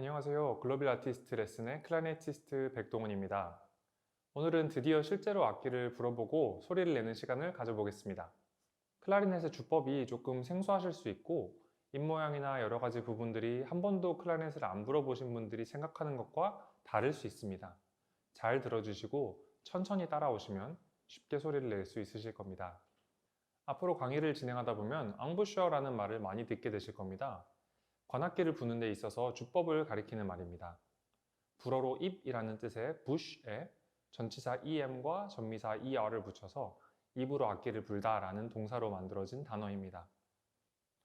안녕하세요. 글로벌 아티스트 레슨의 클라리네티스트 백동훈입니다. 오늘은 드디어 실제로 악기를 불어보고 소리를 내는 시간을 가져보겠습니다. 클라리넷의 주법이 조금 생소하실 수 있고 입모양이나 여러 가지 부분들이 한 번도 클라리넷을 안 불어보신 분들이 생각하는 것과 다를 수 있습니다. 잘 들어주시고 천천히 따라오시면 쉽게 소리를 낼 수 있으실 겁니다. 앞으로 강의를 진행하다 보면 앙부셔라는 말을 많이 듣게 되실 겁니다. 관악기를 부는 데 있어서 주법을 가리키는 말입니다. 불어로 입이라는 뜻의 bush에 전치사 em과 전미사 er을 붙여서 입으로 악기를 불다라는 동사로 만들어진 단어입니다.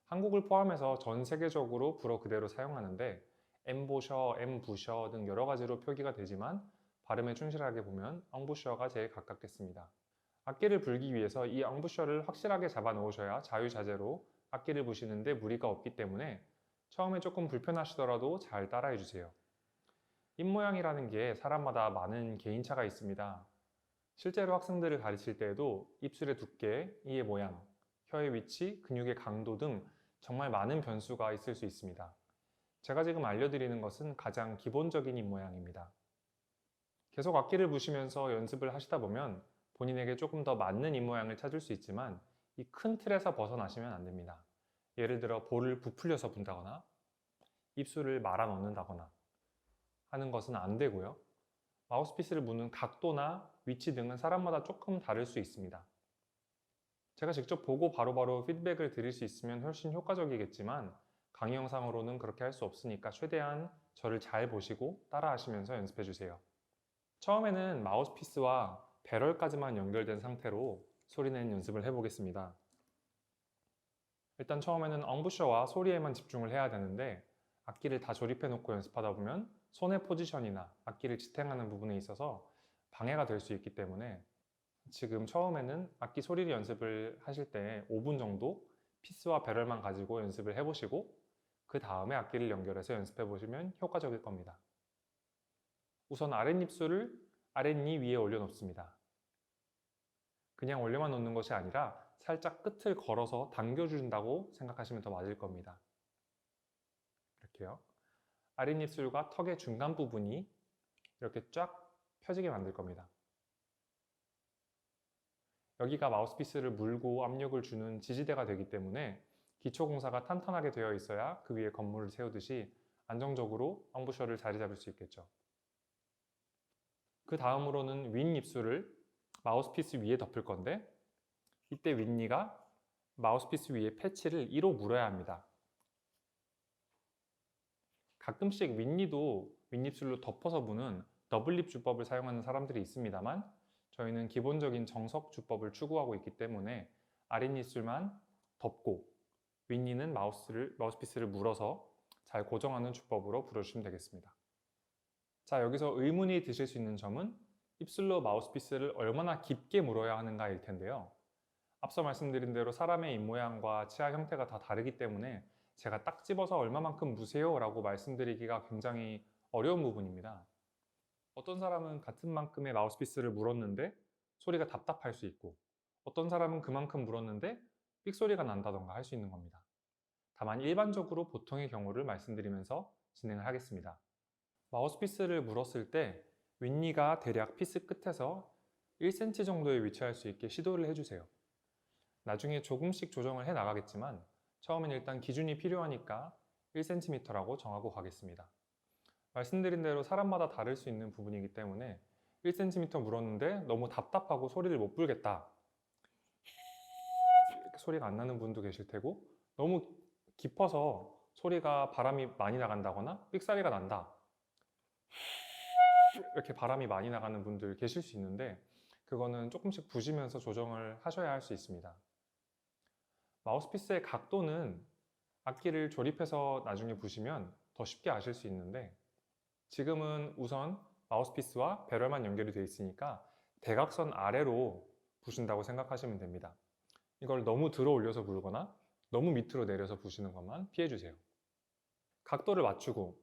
한국을 포함해서 전 세계적으로 불어 그대로 사용하는데 엠보셔, 엠부셔 등 여러 가지로 표기가 되지만 발음에 충실하게 보면 엉부셔가 제일 가깝겠습니다. 악기를 불기 위해서 이 엉부셔를 확실하게 잡아 놓으셔야 자유자재로 악기를 부시는데 무리가 없기 때문에 처음에 조금 불편하시더라도 잘 따라해 주세요. 입모양이라는 게 사람마다 많은 개인차가 있습니다. 실제로 학생들을 가르칠 때에도 입술의 두께, 이의 모양, 혀의 위치, 근육의 강도 등 정말 많은 변수가 있을 수 있습니다. 제가 지금 알려드리는 것은 가장 기본적인 입모양입니다. 계속 악기를 부시면서 연습을 하시다 보면 본인에게 조금 더 맞는 입모양을 찾을 수 있지만 이 큰 틀에서 벗어나시면 안 됩니다. 예를 들어 볼을 부풀려서 분다거나 입술을 말아 넣는다거나 하는 것은 안 되고요. 마우스피스를 무는 각도나 위치 등은 사람마다 조금 다를 수 있습니다. 제가 직접 보고 바로바로 피드백을 드릴 수 있으면 훨씬 효과적이겠지만 강의 영상으로는 그렇게 할 수 없으니까 최대한 저를 잘 보시고 따라 하시면서 연습해 주세요. 처음에는 마우스피스와 배럴까지만 연결된 상태로 소리내는 연습을 해보겠습니다. 일단 처음에는 엉부셔와 소리에만 집중을 해야 되는데 악기를 다 조립해 놓고 연습하다 보면 손의 포지션이나 악기를 지탱하는 부분에 있어서 방해가 될 수 있기 때문에 지금 처음에는 악기 소리 연습을 하실 때 5분 정도 피스와 배럴만 가지고 연습을 해보시고 그 다음에 악기를 연결해서 연습해 보시면 효과적일 겁니다. 우선 아랫입술을 아랫니 위에 올려놓습니다. 그냥 올려만 놓는 것이 아니라 살짝 끝을 걸어서 당겨준다고 생각하시면 더 맞을 겁니다. 이렇게요. 아랫입술과 턱의 중간 부분이 이렇게 쫙 펴지게 만들 겁니다. 여기가 마우스피스를 물고 압력을 주는 지지대가 되기 때문에 기초공사가 탄탄하게 되어 있어야 그 위에 건물을 세우듯이 안정적으로 엉부셔를 자리 잡을 수 있겠죠. 그 다음으로는 윗입술을 마우스피스 위에 덮을 건데 이때 윗니가 마우스피스 위에 패치를 2로 물어야 합니다. 가끔씩 윗니도 윗입술로 덮어서 부는 더블립 주법을 사용하는 사람들이 있습니다만 저희는 기본적인 정석 주법을 추구하고 있기 때문에 아랫입술만 덮고 윗니는 마우스피스를 물어서 잘 고정하는 주법으로 불어주시면 되겠습니다. 자, 여기서 의문이 드실 수 있는 점은 입술로 마우스피스를 얼마나 깊게 물어야 하는가일 텐데요. 앞서 말씀드린 대로 사람의 입모양과 치아 형태가 다 다르기 때문에 제가 딱 집어서 얼마만큼 무세요 라고 말씀드리기가 굉장히 어려운 부분입니다. 어떤 사람은 같은 만큼의 마우스피스를 물었는데 소리가 답답할 수 있고 어떤 사람은 그만큼 물었는데 삑소리가 난다던가 할 수 있는 겁니다. 다만 일반적으로 보통의 경우를 말씀드리면서 진행을 하겠습니다. 마우스피스를 물었을 때 윗니가 대략 피스 끝에서 1cm 정도에 위치할 수 있게 시도를 해주세요. 나중에 조금씩 조정을 해 나가겠지만 처음엔 일단 기준이 필요하니까 1cm라고 정하고 가겠습니다. 말씀드린 대로 사람마다 다를 수 있는 부분이기 때문에 1cm 물었는데 너무 답답하고 소리를 못 불겠다. 이렇게 소리가 안 나는 분도 계실 테고 너무 깊어서 소리가 바람이 많이 나간다거나 삑사리가 난다. 이렇게 바람이 많이 나가는 분들 계실 수 있는데 그거는 조금씩 부시면서 조정을 하셔야 할 수 있습니다. 마우스피스의 각도는 악기를 조립해서 나중에 부시면 더 쉽게 아실 수 있는데 지금은 우선 마우스피스와 배럴만 연결이 되어 있으니까 대각선 아래로 부신다고 생각하시면 됩니다. 이걸 너무 들어 올려서 불거나 너무 밑으로 내려서 부시는 것만 피해주세요. 각도를 맞추고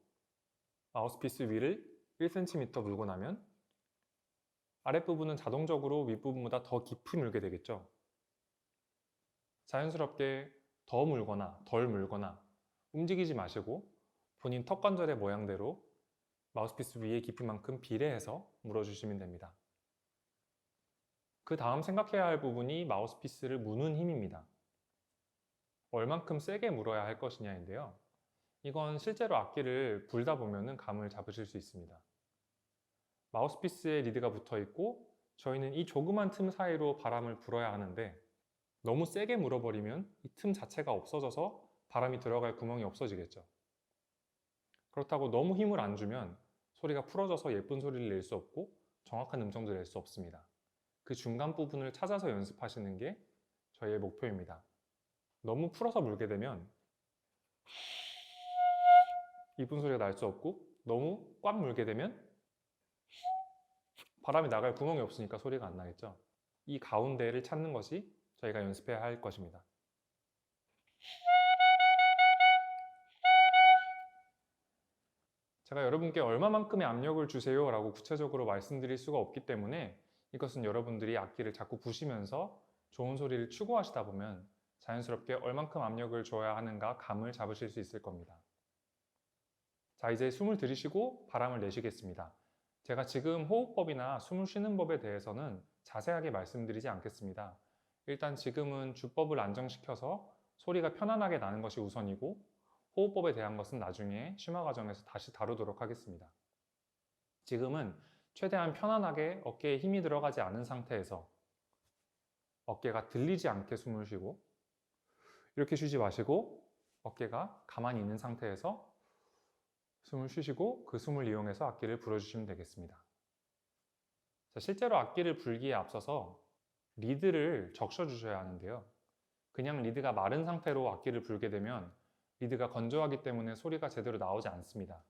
마우스피스 위를 1cm 물고 나면 아랫부분은 자동적으로 윗부분보다 더 깊이 물게 되겠죠. 자연스럽게 더 물거나 덜 물거나 움직이지 마시고 본인 턱 관절의 모양대로 마우스피스 위의 깊이만큼 비례해서 물어주시면 됩니다. 그 다음 생각해야 할 부분이 마우스피스를 무는 힘입니다. 얼만큼 세게 물어야 할 것이냐인데요. 이건 실제로 악기를 불다 보면 감을 잡으실 수 있습니다. 마우스피스에 리드가 붙어 있고 저희는 이 조그만 틈 사이로 바람을 불어야 하는데 너무 세게 물어버리면 이 틈 자체가 없어져서 바람이 들어갈 구멍이 없어지겠죠. 그렇다고 너무 힘을 안 주면 소리가 풀어져서 예쁜 소리를 낼 수 없고 정확한 음정도 낼 수 없습니다. 그 중간 부분을 찾아서 연습하시는 게 저희의 목표입니다. 너무 풀어서 물게 되면 이쁜 소리가 날 수 없고 너무 꽉 물게 되면 바람이 나갈 구멍이 없으니까 소리가 안 나겠죠. 이 가운데를 찾는 것이 저희가 연습해야 할 것입니다. 제가 여러분께 얼마만큼의 압력을 주세요 라고 구체적으로 말씀드릴 수가 없기 때문에 이것은 여러분들이 악기를 자꾸 부시면서 좋은 소리를 추구하시다 보면 자연스럽게 얼만큼 압력을 줘야 하는가 감을 잡으실 수 있을 겁니다. 자, 이제 숨을 들이쉬고 바람을 내쉬겠습니다. 제가 지금 호흡법이나 숨을 쉬는 법에 대해서는 자세하게 말씀드리지 않겠습니다. 일단 지금은 주법을 안정시켜서 소리가 편안하게 나는 것이 우선이고 호흡법에 대한 것은 나중에 심화 과정에서 다시 다루도록 하겠습니다. 지금은 최대한 편안하게 어깨에 힘이 들어가지 않은 상태에서 어깨가 들리지 않게 숨을 쉬고 이렇게 쉬지 마시고 어깨가 가만히 있는 상태에서 숨을 쉬시고 그 숨을 이용해서 악기를 불어주시면 되겠습니다. 자, 실제로 악기를 불기에 앞서서 리드를 적셔주셔야 하는데요. 그냥 리드가 마른 상태로 악기를 불게 되면 리드가 건조하기 때문에 소리가 제대로 나오지 않습니다.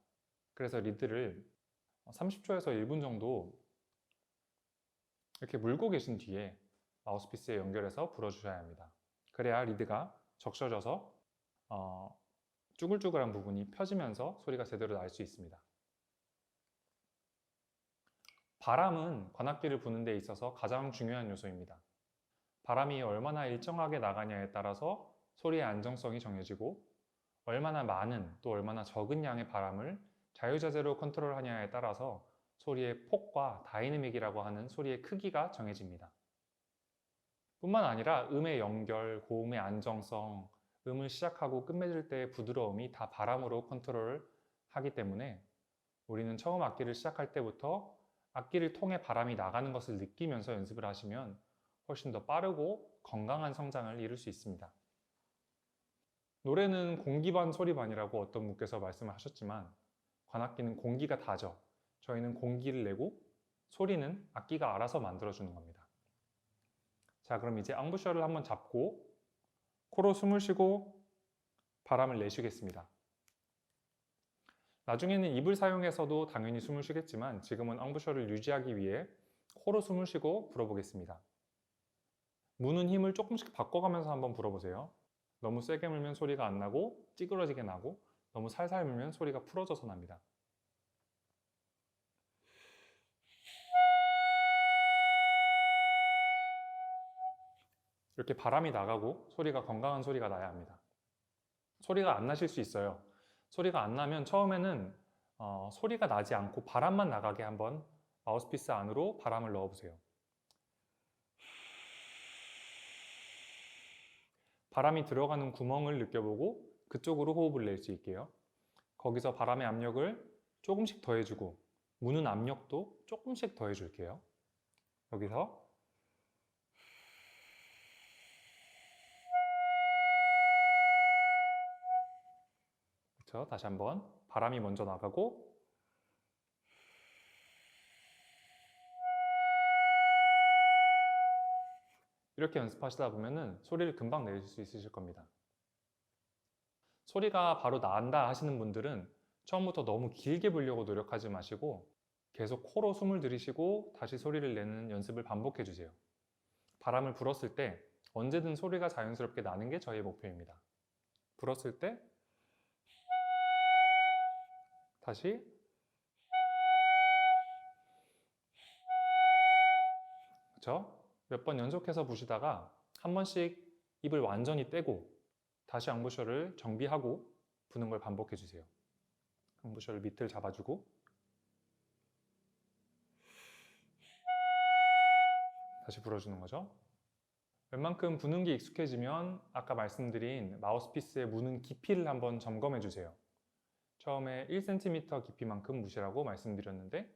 그래서 리드를 30초에서 1분 정도 이렇게 물고 계신 뒤에 마우스피스에 연결해서 불어주셔야 합니다. 그래야 리드가 적셔져서 쭈글쭈글한 부분이 펴지면서 소리가 제대로 날 수 있습니다. 바람은 관악기를 부는 데 있어서 가장 중요한 요소입니다. 바람이 얼마나 일정하게 나가냐에 따라서 소리의 안정성이 정해지고 얼마나 많은 또 얼마나 적은 양의 바람을 자유자재로 컨트롤하냐에 따라서 소리의 폭과 다이내믹이라고 하는 소리의 크기가 정해집니다. 뿐만 아니라 음의 연결, 고음의 안정성, 음을 시작하고 끝맺을 때의 부드러움이 다 바람으로 컨트롤을 하기 때문에 우리는 처음 악기를 시작할 때부터 악기를 통해 바람이 나가는 것을 느끼면서 연습을 하시면 훨씬 더 빠르고 건강한 성장을 이룰 수 있습니다. 노래는 공기 반 소리 반이라고 어떤 분께서 말씀을 하셨지만 관악기는 공기가 다죠. 저희는 공기를 내고 소리는 악기가 알아서 만들어주는 겁니다. 자, 그럼 이제 앙부셔를 한번 잡고 코로 숨을 쉬고 바람을 내쉬겠습니다. 나중에는 입을 사용해서도 당연히 숨을 쉬겠지만 지금은 앙부셔를 유지하기 위해 코로 숨을 쉬고 불어보겠습니다. 무는 힘을 조금씩 바꿔가면서 한번 불어보세요. 너무 세게 물면 소리가 안 나고 찌그러지게 나고 너무 살살 물면 소리가 풀어져서 납니다. 이렇게 바람이 나가고 소리가 건강한 소리가 나야 합니다. 소리가 안 나실 수 있어요. 소리가 안 나면 처음에는 소리가 나지 않고 바람만 나가게 한번 마우스피스 안으로 바람을 넣어보세요. 바람이 들어가는 구멍을 느껴보고 그쪽으로 호흡을 낼 수 있게요. 거기서 바람의 압력을 조금씩 더해주고 무는 압력도 조금씩 더해줄게요. 여기서 그렇죠. 다시 한번 바람이 먼저 나가고 이렇게 연습하시다 보면 소리를 금방 내실 수 있으실 겁니다. 소리가 바로 나온다 하시는 분들은 처음부터 너무 길게 불려고 노력하지 마시고 계속 코로 숨을 들이쉬고 다시 소리를 내는 연습을 반복해 주세요. 바람을 불었을 때 언제든 소리가 자연스럽게 나는 게 저희의 목표입니다. 불었을 때 다시 그렇죠? 몇 번 연속해서 부시다가 한 번씩 입을 완전히 떼고 다시 앙부셔를 정비하고 부는 걸 반복해 주세요. 앙부셔를 밑을 잡아주고 다시 불어주는 거죠. 웬만큼 부는 게 익숙해지면 아까 말씀드린 마우스피스의 무는 깊이를 한번 점검해 주세요. 처음에 1cm 깊이만큼 무시라고 말씀드렸는데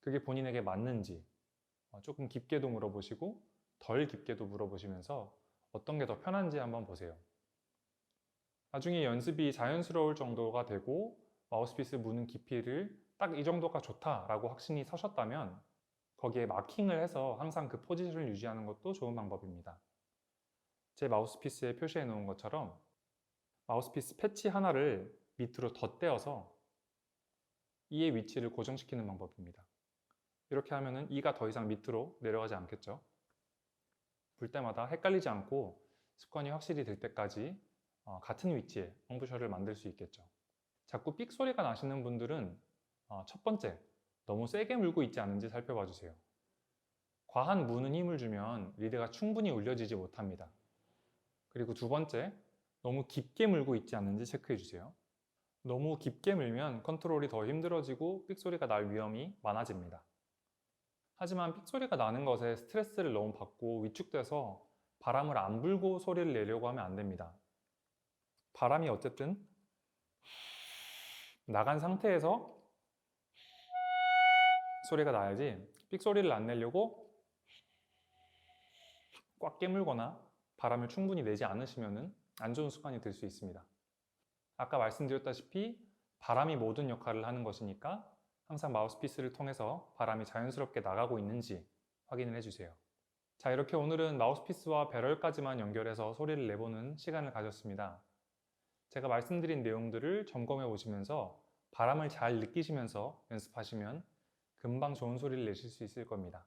그게 본인에게 맞는지 조금 깊게도 물어보시고 덜 깊게도 물어보시면서 어떤 게 더 편한지 한번 보세요. 나중에 연습이 자연스러울 정도가 되고 마우스피스 무는 깊이를 딱 이 정도가 좋다라고 확신이 서셨다면 거기에 마킹을 해서 항상 그 포지션을 유지하는 것도 좋은 방법입니다. 제 마우스피스에 표시해 놓은 것처럼 마우스피스 패치 하나를 밑으로 덧대어서 이의 위치를 고정시키는 방법입니다. 이렇게 하면 이가 더 이상 밑으로 내려가지 않겠죠. 불 때마다 헷갈리지 않고 습관이 확실히 될 때까지 같은 위치에 엉부셔를 만들 수 있겠죠. 자꾸 삑 소리가 나시는 분들은 첫 번째, 너무 세게 물고 있지 않은지 살펴봐 주세요. 과한 무는 힘을 주면 리드가 충분히 울려지지 못합니다. 그리고 두 번째, 너무 깊게 물고 있지 않는지 체크해 주세요. 너무 깊게 물면 컨트롤이 더 힘들어지고 삑소리가 날 위험이 많아집니다. 하지만 삑소리가 나는 것에 스트레스를 너무 받고 위축돼서 바람을 안 불고 소리를 내려고 하면 안 됩니다. 바람이 어쨌든 나간 상태에서 소리가 나야지 삑소리를 안 내려고 꽉 깨물거나 바람을 충분히 내지 않으시면 안 좋은 습관이 될 수 있습니다. 아까 말씀드렸다시피 바람이 모든 역할을 하는 것이니까 항상 마우스피스를 통해서 바람이 자연스럽게 나가고 있는지 확인을 해주세요. 자, 이렇게 오늘은 마우스피스와 배럴까지만 연결해서 소리를 내보는 시간을 가졌습니다. 제가 말씀드린 내용들을 점검해 보시면서 바람을 잘 느끼시면서 연습하시면 금방 좋은 소리를 내실 수 있을 겁니다.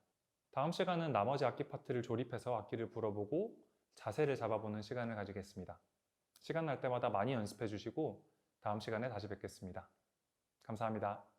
다음 시간은 나머지 악기 파트를 조립해서 악기를 불어보고 자세를 잡아보는 시간을 가지겠습니다. 시간 날 때마다 많이 연습해 주시고 다음 시간에 다시 뵙겠습니다. 감사합니다.